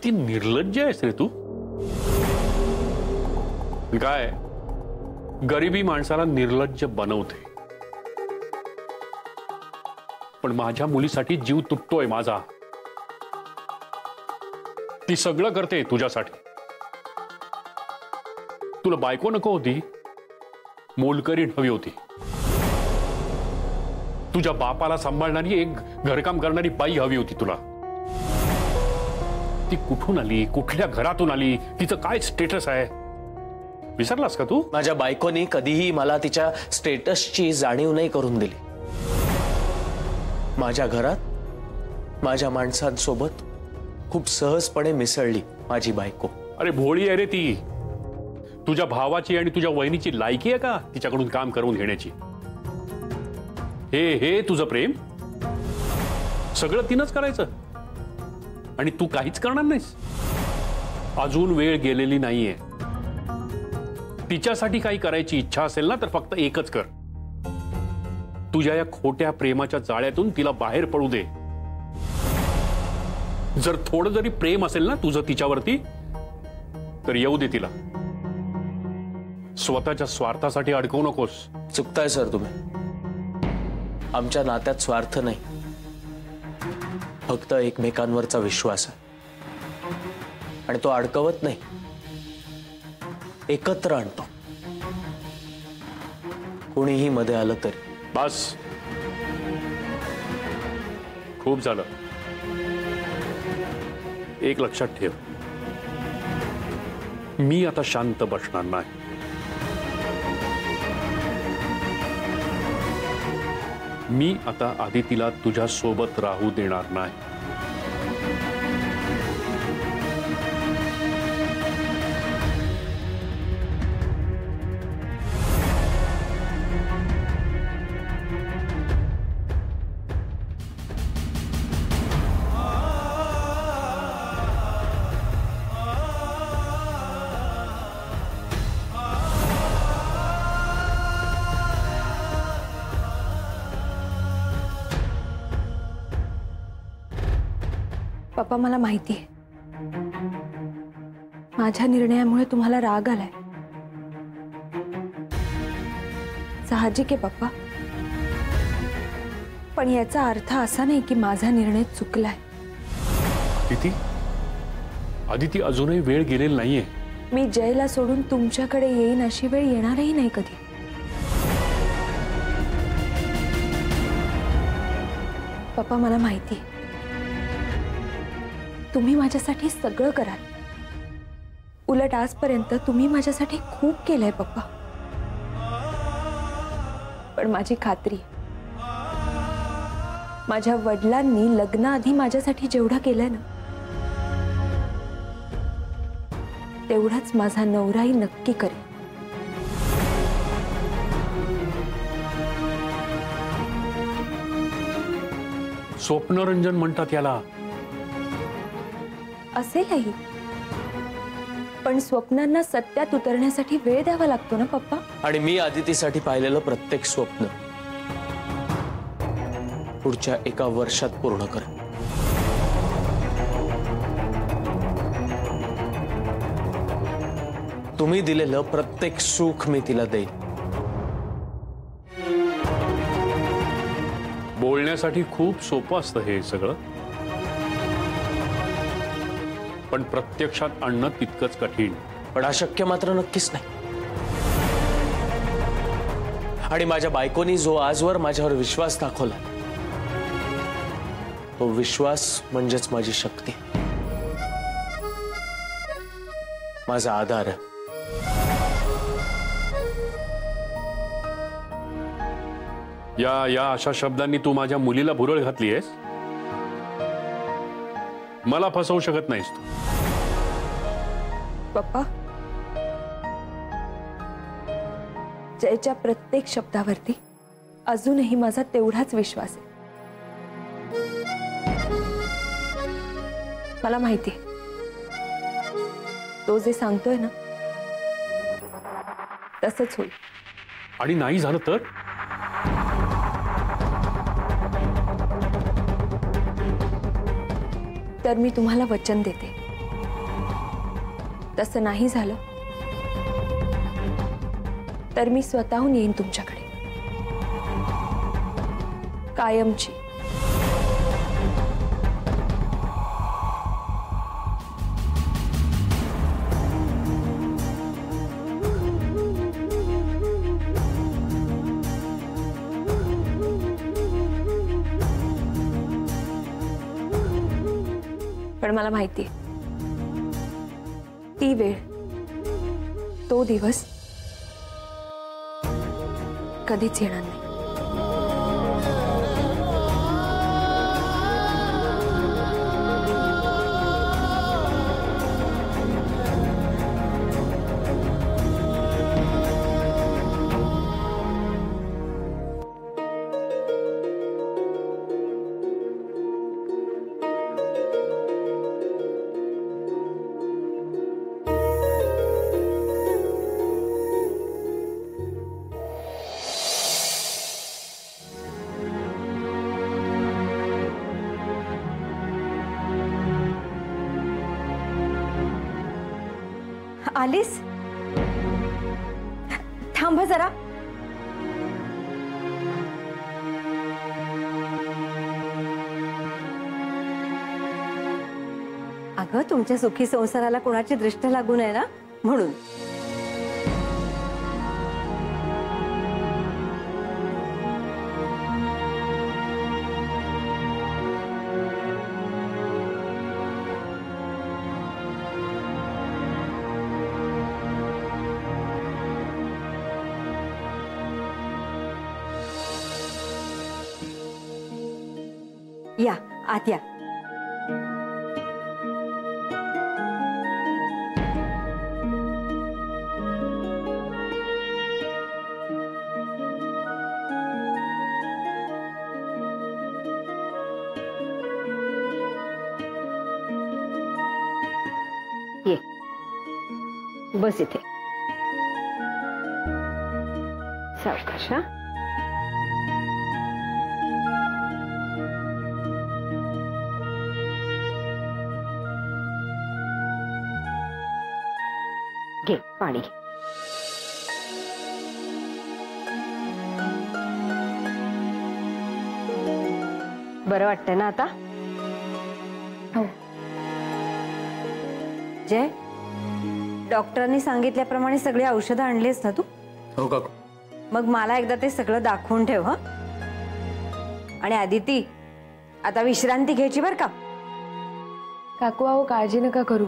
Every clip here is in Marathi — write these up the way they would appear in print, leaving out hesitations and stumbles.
किती निर्लज्ज आहेस रे तू. काय गरिबी माणसाला निर्लज्ज बनवते. पण माझ्या मुलीसाठी जीव तुटतोय माझा. ती सगळं करते तुझ्यासाठी. तुला बायको नको होती, मोलकरीण हवी होती. तुझ्या बापाला सांभाळणारी एक घरकाम करणारी बाई हवी होती तुला. ती कुठून आली, कुठल्या घरातून आली, तिचं काय स्टेटस आहे विसरलास का तू? माझ्या बायकोनी कधीही मला तिच्या स्टेटसची जाणीव नाही करून दिली. माझ्या घरात माझ्या माणसांसोबत खूप सहजपणे मिसळली माझी बायको. अरे भोळी आहे रे ती. तुझ्या भावाची आणि तुझ्या वहिनीची लायकी आहे का तिच्याकडून काम करून घेण्याची? हे तुझं प्रेम सगळं तिनंच करायचं आणि तू काहीच करणार नाहीस? अजून वेळ गेलेली नाहीये. तिच्यासाठी काही करायची इच्छा असेल ना तर फक्त एकच कर. तुझ्या या खोट्या प्रेमाच्या जाळ्यातून तिला बाहेर पडू दे. जर थोडं जरी प्रेम असेल ना तुझं तिच्यावरती तर येऊ दे तिला. स्वतःच्या स्वार्थासाठी अडकवू नकोस. चुकताय सर तुम्ही. आमच्या नात्यात स्वार्थ नाही, फक्त एकमेकांवरचा विश्वास आहे आणि तो अडकवत नाही, एकत्र आणतो. कोणीही मध्ये आलं तरी. बस खूप झालं. एक लक्षात ठेव, मी आता शांत बसणार नाही. मी आता आदितीला तुझ्या सोबत राहू देणार नाही. पप्पा मला माहिती आहे माझ्या निर्णयामुळे तुम्हाला राग आलाय. साहजिक आहे पप्पा, पण याचा अर्थ असा नाही की माझा निर्णय चुकलाय. आदिती अजूनही वेळ गेलेली नाहीये. मी जयला सोडून तुमच्याकडे येईन अशी वेळ येणारही नाही कधी. पप्पा मला माहिती आहे तुम्ही माझ्यासाठी सगळं कराल. उलट आजपर्यंत तुम्ही माझ्यासाठी खूप केलंय पप्पा. पण माझी खात्री माझ्या वडिलांनी लग्नाआधी माझ्यासाठी जेवढं केलंय ना तेवढंच माझा नवराही नक्की करेल. स्वप्नरंजन म्हणतात याला. असेलही, पण स्वप्नांना सत्यात उतरण्यासाठी वेळ द्यावा लागतो ना पप्पा. आणि मी आदितीसाठी पाहिलेलं प्रत्येक स्वप्न पुढच्या 1 वर्षात पूर्ण कर. तुम्ही दिलेलं प्रत्येक सुख मी तिला देईन. बोलण्यासाठी खूप सोपं असतं हे सगळं, पण प्रत्यक्षात आणणं तितकंच कठीण. पण अशक्य मात्र नक्कीच नाही. आणि माझ्या बायकोनी जो आजवर माझ्यावर विश्वास दाखवला तो विश्वास म्हणजेच माझी शक्ती, माझा आधार. या अशा शब्दांनी तू माझ्या मुलीला भुरळ घातली आहेस. मला फसवू शकत नाहीस तू. पप्पा, जयच्या प्रत्येक शब्दावरती अजूनही माझा तेवढाच विश्वास आहे. मला माहिती आहे तो जे सांगतोय ना तसंच होईल. आणि नाही झालं तर मी तुम्हाला वचन देते तसं नाही झालं तर मी स्वतःहून येईन तुमच्याकडे, कायमची. पण मला माहिती आहे ती वेळ, तो दिवस कधीच येणार नाही. आलीस? थांब जरा. अगं तुमच्या सुखी संसाराला कोणाची दृष्टी लागू नये ना, म्हणून. या आत या. ये बस इथे. सावकाश. हा घे पाणी. बरं वाटतंय ना आता? हो. जय, डॉक्टरांनी सांगितल्याप्रमाणे सगळी औषधं आणलीस ना तू? हो काकू. मग मला एकदा ते सगळं दाखवून ठेव. हं. आणि आदिती, आता विश्रांती घ्यायची बरं का? काकू अहो काळजी नका करू.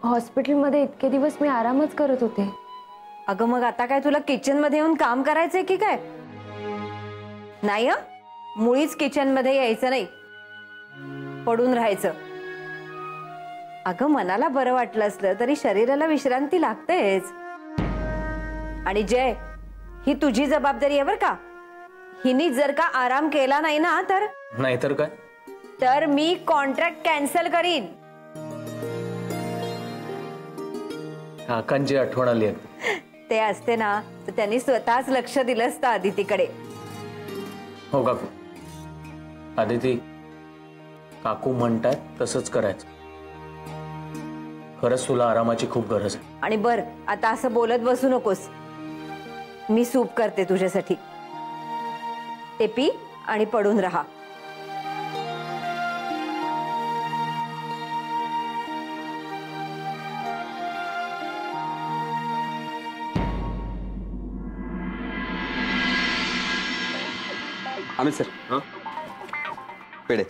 हॉस्पिटलमध्ये इतके दिवस मी आरामच करत होते. अगं मग आता काय तुला किचन मध्ये येऊन काम करायचंय की काय? नाही हं, मुळीच किचन मध्ये यायचं नाही, पडून राहायचं. अगं मनाला बरं वाटलं असलं तरी शरीराला विश्रांती लागतेच. आणि जय, ही तुझी जबाबदारी आहे बरं का? हिनी जर का आराम केला नाही ना तर नाहीतर काय? तर मी कॉन्ट्रॅक्ट कॅन्सल करीन. काकांची आठवण आली आहे. ते असते ना तर त्यांनी स्वतःच लक्ष दिलं असतं आदितीकडे. हो काकू. आदिती, काकू म्हणतात तसंच करायचं. खरंच तुला आरामाची खूप गरज आहे. आणि बर, आता असं बोलत बसू नकोस. मी सूप करते तुझ्यासाठी, ते पी आणि पडून राहा. अमित सर. हाँ पेढे.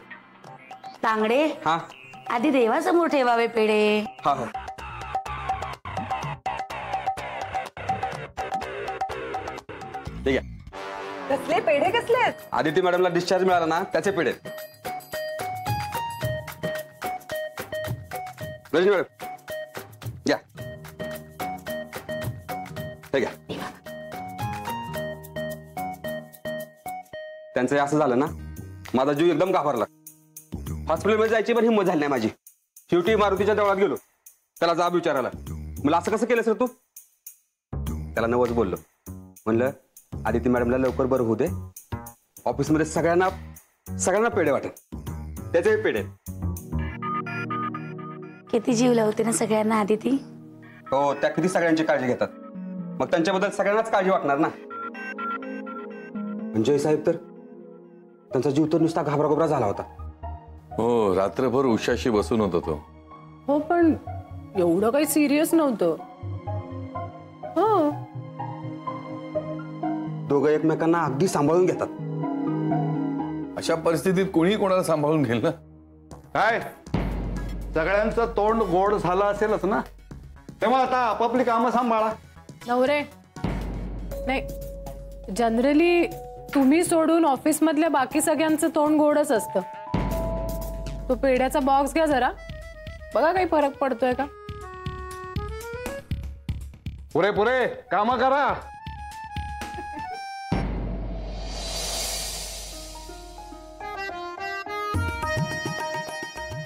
तांगडे. हाँ आधी देवासमोर ठेवावे पेढे. हाँ हो. ठीक आहे. कसले पेढे कसले आहेत? आदिती मॅडमला डिस्चार्ज मिळाला ना त्याचे पेढे. रजनी मॅडम या. ठीक आहे. त्यांचं असं झालं ना, माझा जीव एकदम घाबरला. हॉस्पिटलमध्ये जायची पण हिंमत झाली नाही माझी. शेवटी मारुतीच्या देवळात गेलो त्याला जाब विचारायला. मला असं कसं केलं सर तू? त्याला नवच बोललो. म्हणलं आदिती मॅडमला लवकर बरं होऊ दे, ऑफिसमध्ये सगळ्यांना पेढे वाटेल, त्याचे पेढे. किती जीव लावते ना सगळ्यांना आदिती. हो, त्या किती सगळ्यांची काळजी घेतात. मग त्यांच्याबद्दल सगळ्यांनाच काळजी वाटणार ना. जय साहेब तर त्यांचा जीव तर नुसता घाबराघोबरा झाला होता. हो, रात्रभर उशाशी बसून होता तो. हो, पण एवढं काही सिरियस नव्हतं. हो, दोघं एकमेकांना अगदी सांभाळून घेतात. अशा परिस्थितीत कोणी कोणाला सांभाळून घेईल ना. काय सगळ्यांचं तोंड गोड झालं असेलच ना, तेव्हा आता आपापली कामं सांभाळा. नवरे नाही, जनरली तुम्ही सोडून ऑफिस मधल्या बाकी सगळ्यांचं तोंड गोडच असतं. तो पेढ्याचा बॉक्स घ्या जरा, बघा काही फरक पडतोय का. पुरे पुरे कामं करा.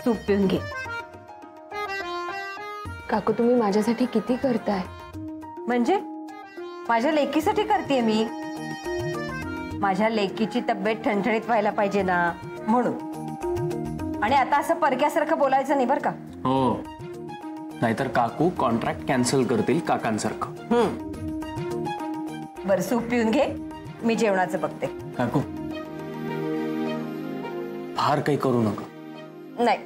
तूप पिऊन घे. काकू तुम्ही माझ्यासाठी किती करताय. म्हणजे माझ्या लेकीसाठी करते मी. माझ्या लेकीची तब्येत ठणठणीत व्हायला पाहिजे ना, म्हणून. आणि आता असं परक्यासारखं बोलायचं नाही बरं का. हो, नाहीतर काकू कॉन्ट्रॅक्ट कॅन्सल करतील काकांसारखं. बरं, सूप पिऊन घे, मी जेवणाचं बघते. काकू फार काही करू नका. नाही,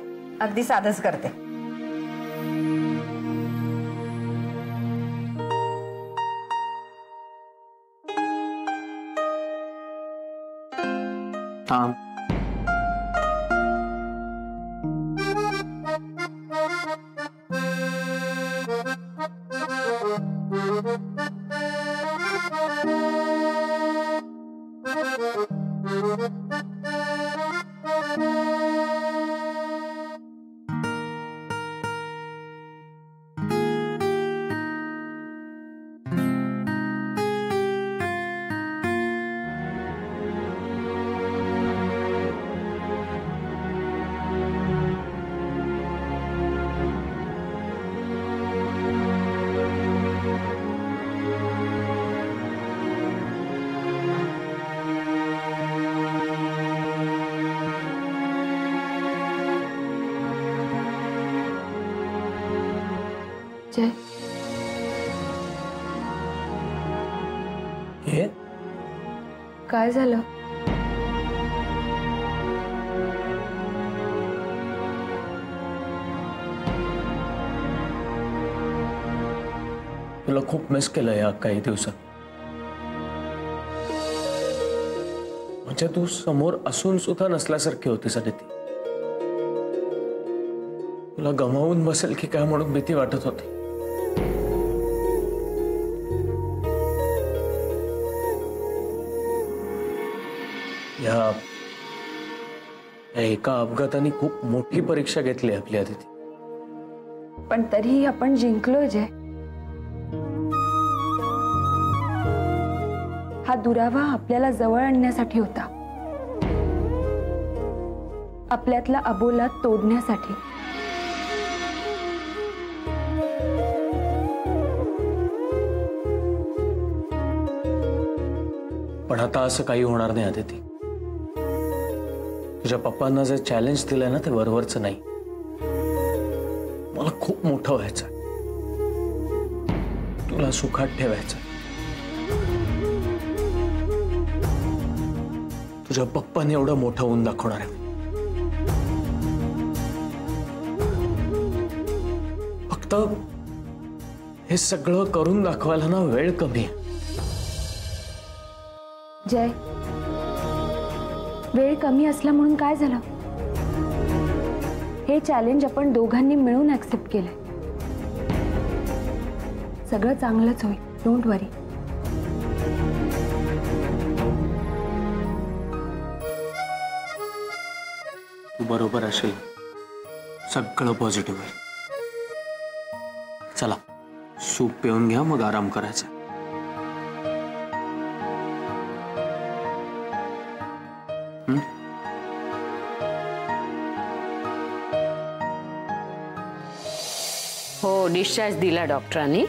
अगदी साधंच करते. थांब. जय, हे काय झालं. तुला खूप मिस केलं या काही दिवसात. म्हणजे तू समोर असून सुद्धा नसल्यासारखी होतीस अदिती. तुला गमावून बसेल की काय म्हणून भीती वाटत होती. या एका अपघाताने खूप मोठी परीक्षा घेतली आपली अदिती. पण तरीही आपण जिंकलो जय. हा दुरावा आपल्याला जवळ आणण्यासाठी होता, आपल्यातला अबोला तोडण्यासाठी. पण आता असं काही होणार नाही अदिती. तुझ्या पप्पांना जे चॅलेंज दिलंय ना, ते वरवरचं नाही. मला खूप मोठं व्हायचं, तुला सुखात ठेवायचं. तुझ्या पप्पाने एवढं मोठं होऊन दाखवणार आहे. फक्त हे सगळं करून दाखवायला ना वेळ कमी आहे. जय, वेळ कमी असला म्हणून काय झालं. हे चॅलेंज आपण दोघांनी मिळून ऍक्सेप्ट केलंय. सगळं चांगलंच होईल, डोंट वरी. तू बरोबर असेल, सगळं पॉझिटिव्ह आहे. चला सूप पिऊन घ्या, मग आराम करायचा. हो, डिस्चार्ज दिला डॉक्टरांनी.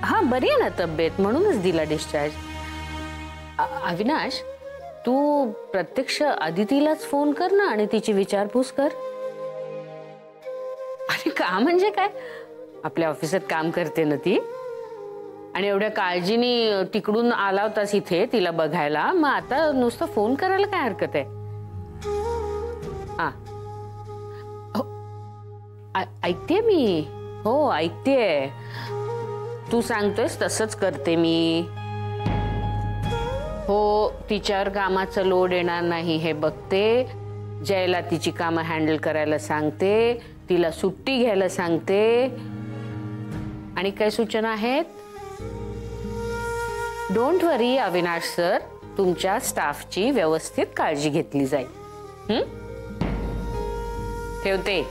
हा, बरी आहे ना तब्येत, म्हणूनच दिला डिस्चार्ज. अविनाश, तू प्रत्यक्ष अदितीलाच फोन कर ना आणि तिची विचारपूस कर. अरे का म्हणजे काय, आपल्या ऑफिसात काम करते ना ती, आणि एवढ्या काळजीने तिकडून आला होतास इथे तिला बघायला, मग आता नुसतं फोन करायला काय हरकत आहे? हा ऐकते मी, हो ऐकतेय. तू सांगतोयस तसंच करते मी. हो तिच्यावर कामाचा लोड येणार नाही हे बघते. जयला तिची कामं हँडल करायला सांगते, तिला सुट्टी घ्यायला सांगते. आणि काय सूचना आहेत? डोंट वरी अविनाश सर, तुमच्या स्टाफची व्यवस्थित काळजी घेतली जाईल. ठेवते.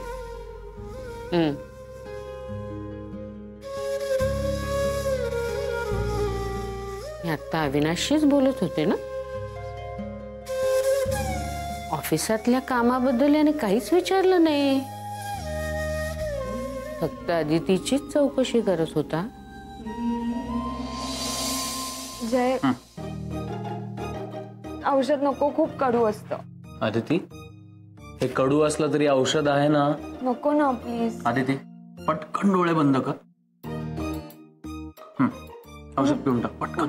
आता अविनाशशीच बोलत होते ना. ऑफिसातल्या कामाबद्दल याने काहीच विचारलं नाही, फक्त अदितीचीच चौकशी करत होता. जय, औषध नको, खूप कडू असतं. आदिती, हे कडू असलं तरी औषध आहे ना. नको ना प्लीज. आदिती पटकन डोळे बंद कर. औषध पिऊन टाक पटकन.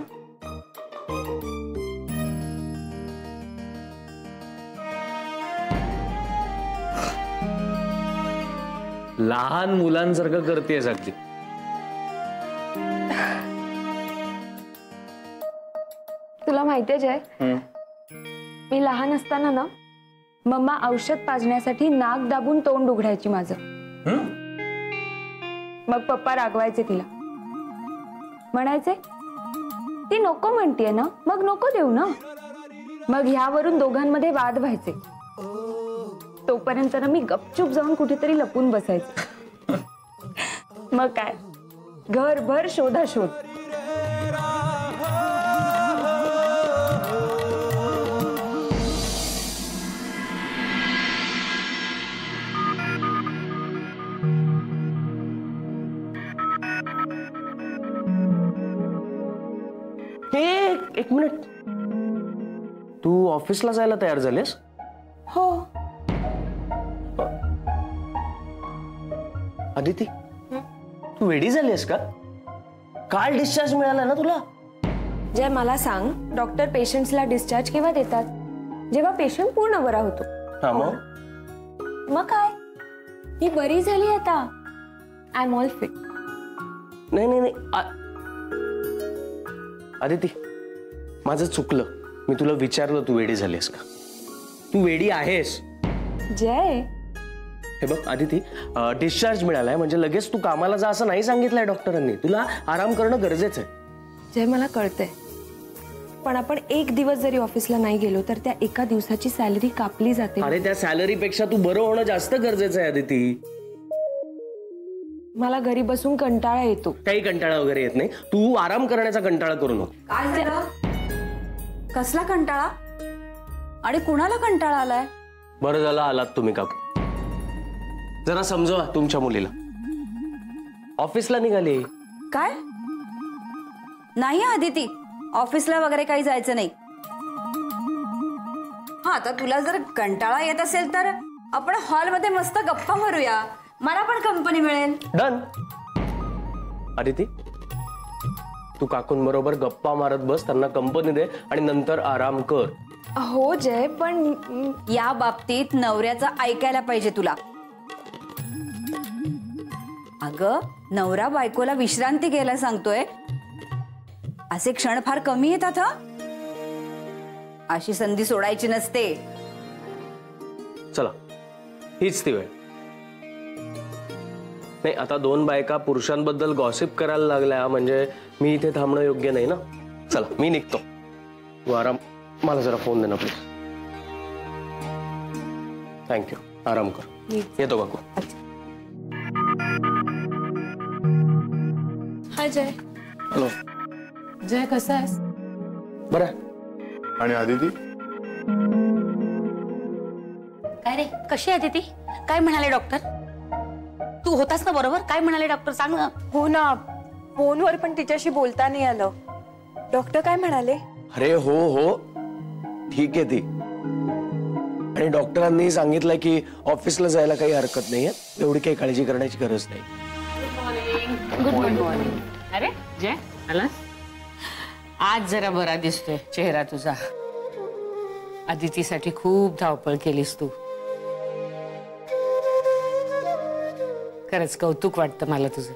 लहान मुलांसारखं करतेस अगदी. तुला माहितीये जय, मी लहान असताना ना मम्मा औषध पाजण्यासाठी नाक दाबून तोंड उघडायची माझं. मग पप्पा रागवायचे तिला, म्हणायचे ती नको म्हणतीये ना, मग नको देऊ ना. मग ह्यावरून दोघांमध्ये वाद व्हायचे. तोपर्यंत ना मी गपचूप जाऊन कुठेतरी लपून बसायचे. मग काय घरभर शोधाशोध. एक मिनिट, तू ऑफिसला जायला तयार झालीस? हो. आदिती, तू वेडी झालीस का? काल डिस्चार्ज मिळाला ना तुला? जय मला सांग, डॉक्टर पेशंट्सला डिस्चार्ज केव्हा देतात? जेव्हा पेशंट पूर्ण बरा होतो. हा मग काय, मी बरी झाली आता. I am all fit. नाही नाही नाही आदिती, माझं चुकलं. मी तुला विचारलं तू वेडी झालीस का? तू वेडी आहेस. जय हे बघ आदिती, डिस्चार्ज मिळालाय म्हणजे लगेच तू कामाला जा असं नाही सांगितलंय डॉक्टरांनी. तुला आराम करणं गरजेचं आहे. जय मला कळतंय, पण आपण एक दिवस जरी ऑफिसला नाही गेलो तर त्या एका दिवसाची सॅलरी कापली जाते. अरे त्या सॅलरी पेक्षा तू बरं होणं जास्त गरजेचं आहे आदिती. मला घरी बसून कंटाळा येतो. काही कंटाळा वगैरे येत नाही. तू आराम करण्याचा कंटाळा करू नको. काय झालं? कसला कंटाळा आणि कुणाला कंटाळा आलाय? बरं झालं आलात तुम्ही काकू. जरा समजवा तुमच्या मुलीला. ऑफिसला निघाली. काय? नाही आदिती, ऑफिसला वगैरे काही जायचं नाही. हा आता तुला जर कंटाळा येत असेल तर आपण हॉलमध्ये मस्त गप्पा मारूया, मला पण कंपनी मिळेल. डन. आदिती, तू काकूंबरोबर गप्पा मारत बस, त्यांना कंपनी दे आणि नंतर आराम कर. हो जय, पण या बाबतीत नवऱ्याचं ऐकायला पाहिजे तुला. अगं नवरा बायकोला विश्रांती घ्यायला सांगतोय, असे क्षण फार कमी येतात. अशी संधी सोडायची नसते. चला, हीच ती वेळ. नाही आता दोन बायका पुरुषांबद्दल गॉसिप करायला लागल्या म्हणजे मी इथे थांबणं योग्य नाही ना. चला मी निघतो. तू आराम, मला जरा फोन दे ना प्लीज. थँक्यू. आराम कर. येतो काकू. हाय जय. हॅलो. जय कसा आहेस? बरं. आणि आदिती? काय रे, कशी आहे ती? काय म्हणाले डॉक्टर? तू होतास ना बरोबर? काय म्हणाले डॉक्टर सांग ना. हो ना, फोनवर पण तिच्याशी बोलता नाही आलं. डॉक्टर काय म्हणाले? अरे हो हो ठीक आहे ती. आणि डॉक्टरांनी सांगितलं की ऑफिसला जायला काही हरकत नाहीये, एवढी काही काळजी करण्याची गरज नाही. मॉर्निंग. Good morning. अरे जय आलास? आज जरा बरा दिसतोय चेहरा तुझा. अदितीसाठी खूप धावपळ केलीस तू. खरंच कौतुक वाटतं मला तुझं.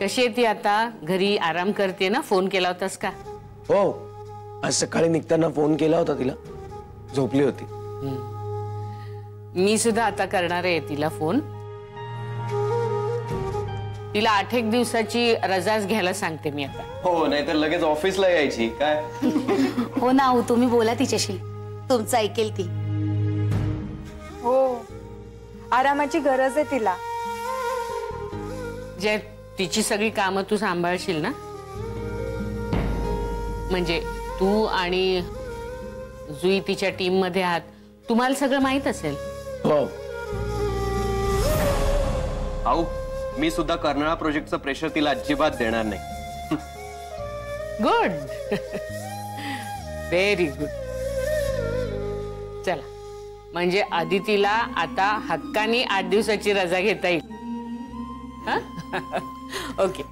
कशी आहे ती आता? घरी आराम करते ना? फोन केला होतास का? हो, आज सकाळी निघताना फोन केला होता तिला, झोपली होती. मी सुद्धा आता करणार आहे तिला फोन. तिला 8 दिवसाची रजाच घ्यायला सांगते मी आता. हो, नाहीतर लगेच ऑफिसला यायची काय. हो ना, हो तुम्ही बोला तिच्याशी, तुमचं ऐकेल ती. हो, आरामाची गरज आहे तिला. जे तिची सगळी कामं तू सांभाळशील ना? म्हणजे तू आणि जुई तिच्या टीम मध्ये आहात, तुम्हाला सगळं माहित असेल. हो. अहो, मी सुद्धा कर्नाळा प्रोजेक्टचं प्रेशर तिला अजिबात देणार नाही. गुड. Very good. चला, म्हणजे अदितीला आता हक्कानी 8 दिवसाची रजा घेता येईल. ओके.